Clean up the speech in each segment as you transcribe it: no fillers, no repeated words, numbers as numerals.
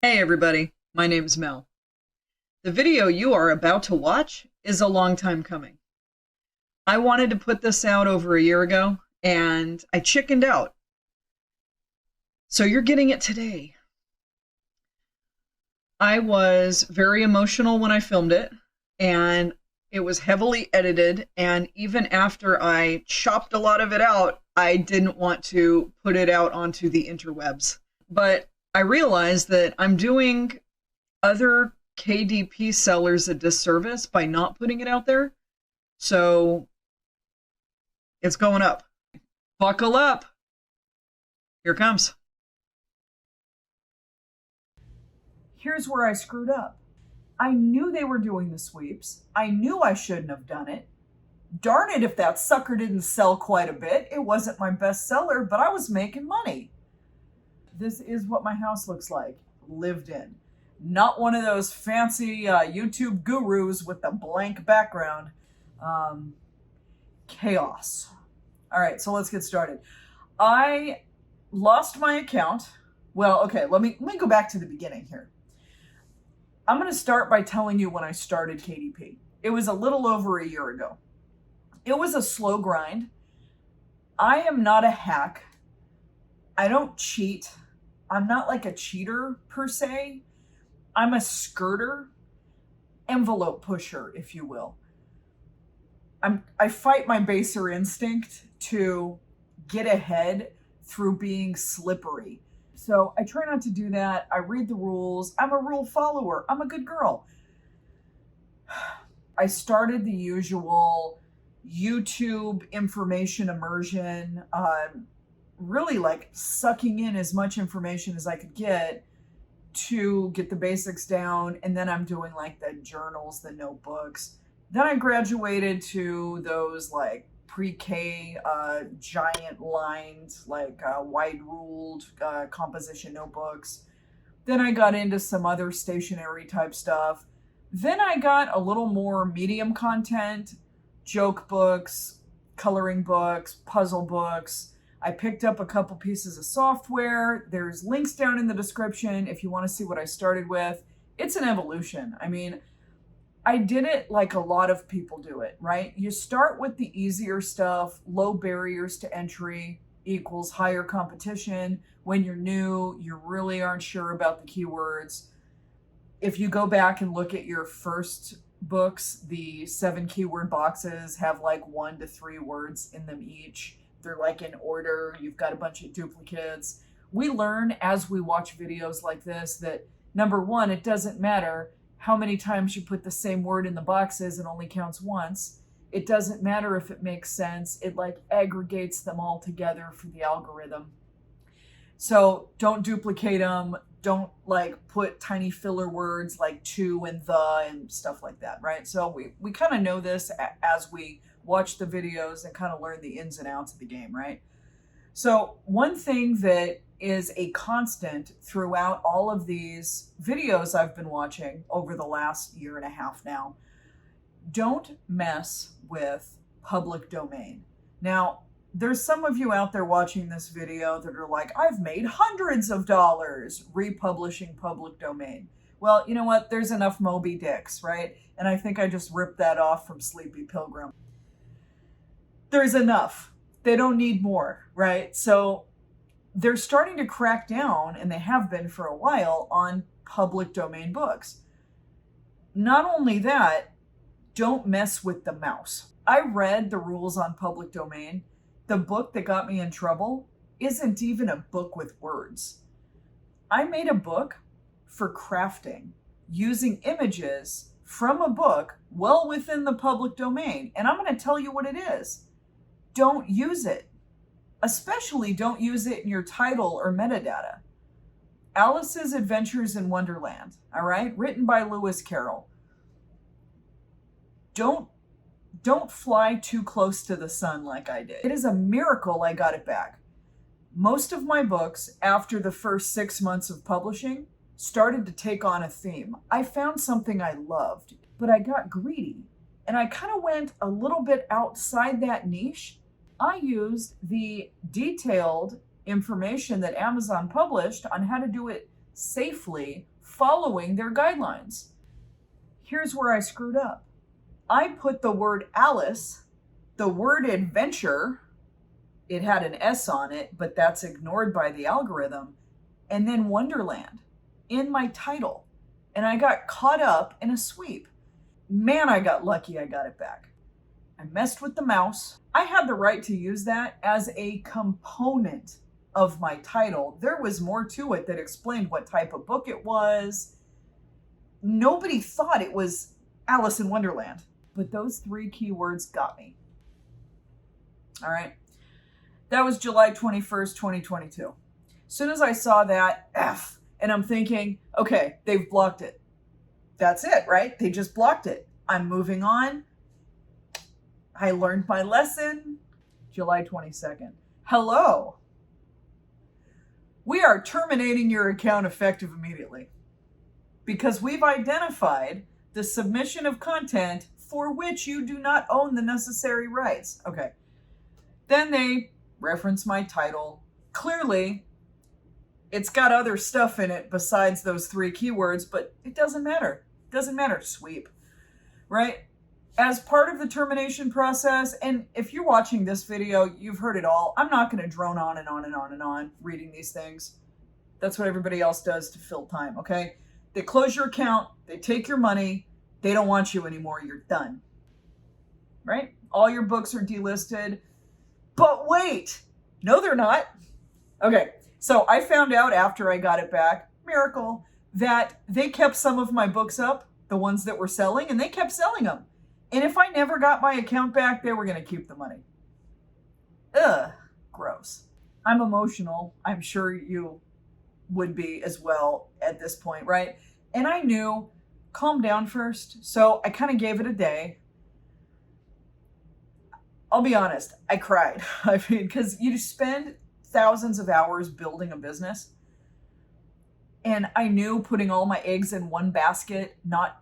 Hey everybody, my name's Mel. The video you are about to watch is a long time coming. I wanted to put this out over a year ago, and I chickened out. So you're getting it today. I was very emotional when I filmed it, and it was heavily edited, and even after I chopped a lot of it out, I didn't want to put it out onto the interwebs. But I realized that I'm doing other KDP sellers a disservice by not putting it out there. So it's going up. Buckle up. Here it comes. Here's where I screwed up. I knew they were doing the sweeps. I knew I shouldn't have done it. Darn it if that sucker didn't sell quite a bit. It wasn't my best seller, but I was making money. This is what my house looks like, lived in. Not one of those fancy YouTube gurus with the blank background. Chaos. All right, so let's get started. I lost my account. Well, okay, let me go back to the beginning here. I'm going to start by telling you when I started KDP. It was a little over a year ago. It was a slow grind. I am not a hack. I don't cheat. I'm not like a cheater per se. I'm a skirter, envelope pusher, if you will. I fight my baser instinct to get ahead through being slippery. So I try not to do that. I read the rules. I'm a rule follower. I'm a good girl. I started the usual YouTube information immersion, really like sucking in as much information as I could get to get the basics down. And then I'm doing like the journals, the notebooks. Then I graduated to those like pre-K giant lined, like wide ruled composition notebooks. Then I got into some other stationery type stuff. Then I got a little more medium content, joke books, coloring books, puzzle books. I picked up a couple pieces of software. There's links down in the description if you want to see what I started with. It's an evolution. I mean, I did it like a lot of people do it, right? You start with the easier stuff, low barriers to entry equals higher competition. When you're new, you really aren't sure about the keywords. If you go back and look at your first books, the 7 keyword boxes have like 1 to 3 words in them each. They're like in order. You've got a bunch of duplicates. We learn as we watch videos like this that number one, it doesn't matter how many times you put the same word in the boxes, it only counts once. It doesn't matter if it makes sense. It like aggregates them all together for the algorithm. So don't duplicate them. Don't like put tiny filler words like to and the and stuff like that, right? So we kind of know this as we watch the videos and kind of learn the ins and outs of the game, right? So one thing that is a constant throughout all of these videos I've been watching over the last year and a half now, don't mess with public domain. Now, there's some of you out there watching this video that are like, I've made hundreds of dollars republishing public domain. Well, you know what? There's enough Moby Dicks, right? And I think I just ripped that off from Sleepy Pilgrim. There's enough. They don't need more, right? So they're starting to crack down, and they have been for a while, on public domain books. Not only that, don't mess with the mouse. I read the rules on public domain. The book that got me in trouble isn't even a book with words. I made a book for crafting using images from a book well within the public domain, and I'm going to tell you what it is. Don't use it. Especially don't use it in your title or metadata. Alice's Adventures in Wonderland, all right? Written by Lewis Carroll. Don't fly too close to the sun like I did. It is a miracle I got it back. Most of my books, after the first 6 months of publishing, started to take on a theme. I found something I loved, but I got greedy. And I kind of went a little bit outside that niche. I used the detailed information that Amazon published on how to do it safely following their guidelines. Here's where I screwed up. I put the word Alice, the word adventure, it had an S on it, but that's ignored by the algorithm, and then Wonderland in my title. And I got caught up in a sweep. Man, I got lucky I got it back. I messed with the mouse. I had the right to use that as a component of my title. There was more to it that explained what type of book it was. Nobody thought it was Alice in Wonderland, but those 3 keywords got me. All right. That was July 21st, 2022. As soon as I saw that, F, and I'm thinking, okay, they've blocked it. That's it, right? They just blocked it. I'm moving on. I learned my lesson. July 22nd. Hello. We are terminating your account effective immediately because we've identified the submission of content for which you do not own the necessary rights. Okay. Then they reference my title. Clearly, it's got other stuff in it besides those 3 keywords, but it doesn't matter. It doesn't matter. Sweep. Right? As part of the termination process, and if you're watching this video, you've heard it all. I'm not going to drone on and on and on and on reading these things. That's what everybody else does to fill time, okay? They close your account. They take your money. They don't want you anymore. You're done. Right? All your books are delisted. But wait, no, they're not. Okay, so I found out after I got it back, miracle, that they kept some of my books up, the ones that were selling, and they kept selling them. And if I never got my account back, they were going to keep the money. Ugh, gross. I'm emotional. I'm sure you would be as well at this point, right? And I knew, calm down first. So I kind of gave it a day. I'll be honest, I cried. I mean, because you spend thousands of hours building a business. And I knew putting all my eggs in one basket, not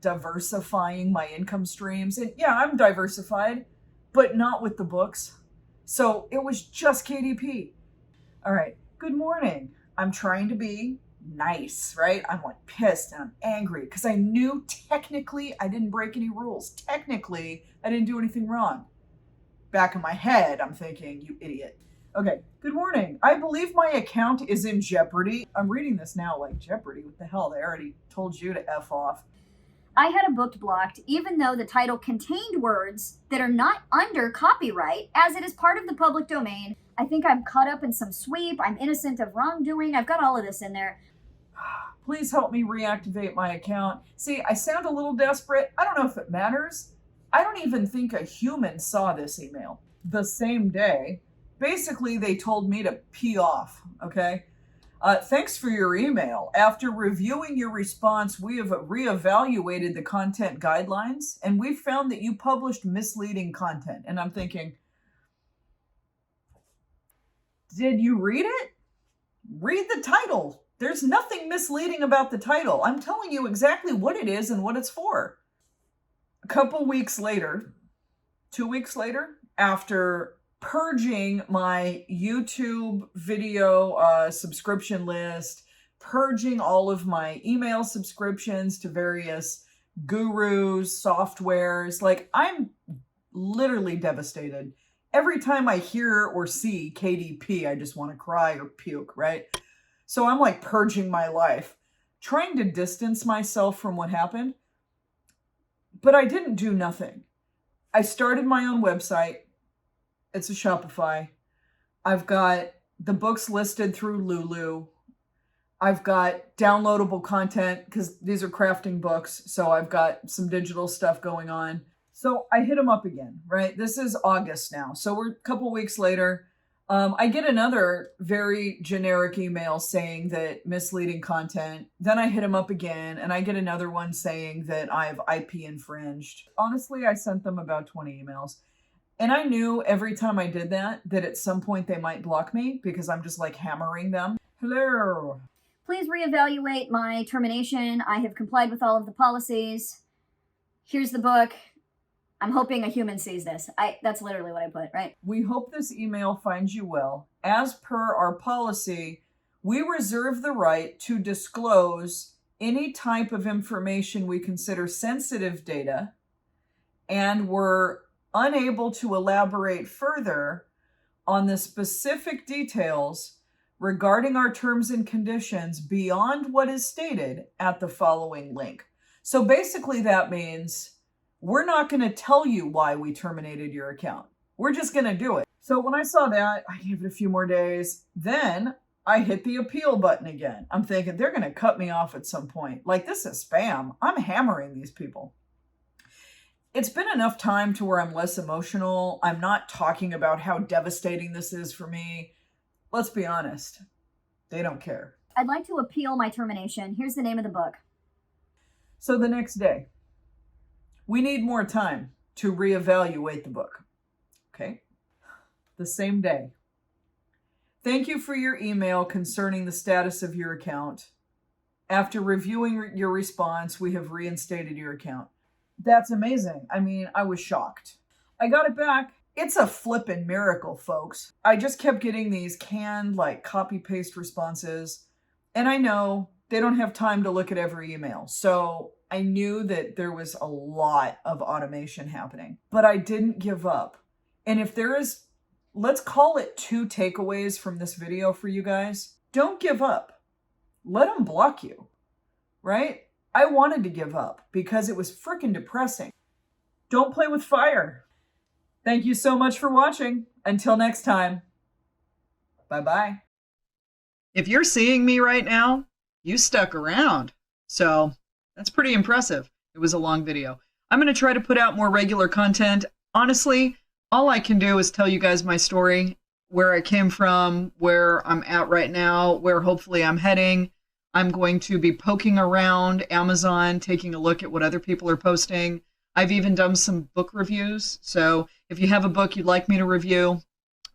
diversifying my income streams. And yeah, I'm diversified, but not with the books. So it was just KDP. All right, good morning. I'm trying to be nice, right? I'm like pissed and I'm angry because I knew technically I didn't break any rules. Technically, I didn't do anything wrong. Back in my head, I'm thinking, you idiot. Okay, good morning. I believe my account is in jeopardy. I'm reading this now like Jeopardy. What the hell? They already told you to F off. I had a book blocked even though the title contained words that are not under copyright, as it is part of the public domain. I think I'm caught up in some sweep. I'm innocent of wrongdoing. I've got all of this in there. Please help me reactivate my account. See, I sound a little desperate. I don't know if it matters. I don't even think a human saw this email. The same day, basically they told me to pee off, okay? Thanks for your email. After reviewing your response, we have reevaluated the content guidelines, and we found that you published misleading content. And I'm thinking, did you read it? Read the title. There's nothing misleading about the title. I'm telling you exactly what it is and what it's for. A couple weeks later, 2 weeks later, after purging my YouTube video subscription list, purging all of my email subscriptions to various gurus, softwares, like I'm literally devastated. Every time I hear or see KDP, I just want to cry or puke, right? So I'm like purging my life, trying to distance myself from what happened. But I didn't do nothing. I started my own website. It's a Shopify. I've got the books listed through Lulu. I've got downloadable content because these are crafting books. So I've got some digital stuff going on. So I hit them up again, right? This is August now. So we're a couple weeks later. I get another very generic email saying that misleading content. Then I hit him up again and I get another one saying that I've IP infringed. Honestly, I sent them about 20 emails. And I knew every time I did that at some point they might block me because I'm just like hammering them. Hello. Please reevaluate my termination. I have complied with all of the policies. Here's the book. I'm hoping a human sees this. That's literally what I put, right? We hope this email finds you well. As per our policy, We reserve the right to disclose any type of information we consider sensitive data, and we're unable to elaborate further on the specific details regarding our terms and conditions beyond what is stated at the following link. So basically that means we're not going to tell you why we terminated your account. We're just going to do it. So when I saw that, I gave it a few more days. Then I hit the appeal button again. I'm thinking they're going to cut me off at some point. Like, this is spam. I'm hammering these people. It's been enough time to where I'm less emotional. I'm not talking about how devastating this is for me. Let's be honest. They don't care. I'd like to appeal my termination. Here's the name of the book. So the next day, we need more time to reevaluate the book. Okay? The same day. Thank you for your email concerning the status of your account. After reviewing your response, we have reinstated your account. That's amazing. I mean, I was shocked. I got it back. It's a flippin' miracle, folks. I just kept getting these canned, like, copy-paste responses. And I know they don't have time to look at every email. So I knew that there was a lot of automation happening. But I didn't give up. And if there is, let's call it 2 takeaways from this video for you guys. Don't give up. Let them block you, right? I wanted to give up because it was freaking depressing. Don't play with fire. Thank you so much for watching. Until next time. Bye-bye. If you're seeing me right now, you stuck around. So that's pretty impressive. It was a long video. I'm going to try to put out more regular content. Honestly, all I can do is tell you guys my story, where I came from, where I'm at right now, where hopefully I'm heading. I'm going to be poking around Amazon, taking a look at what other people are posting. I've even done some book reviews. So if you have a book you'd like me to review,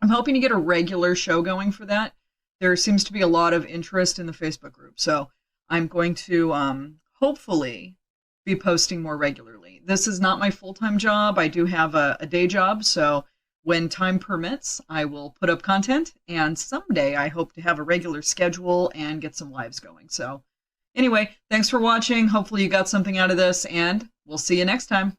I'm hoping to get a regular show going for that. There seems to be a lot of interest in the Facebook group. So I'm going to hopefully be posting more regularly. This is not my full-time job. I do have a day job. So when time permits, I will put up content, and someday I hope to have a regular schedule and get some lives going. So anyway, thanks for watching. Hopefully you got something out of this, and we'll see you next time.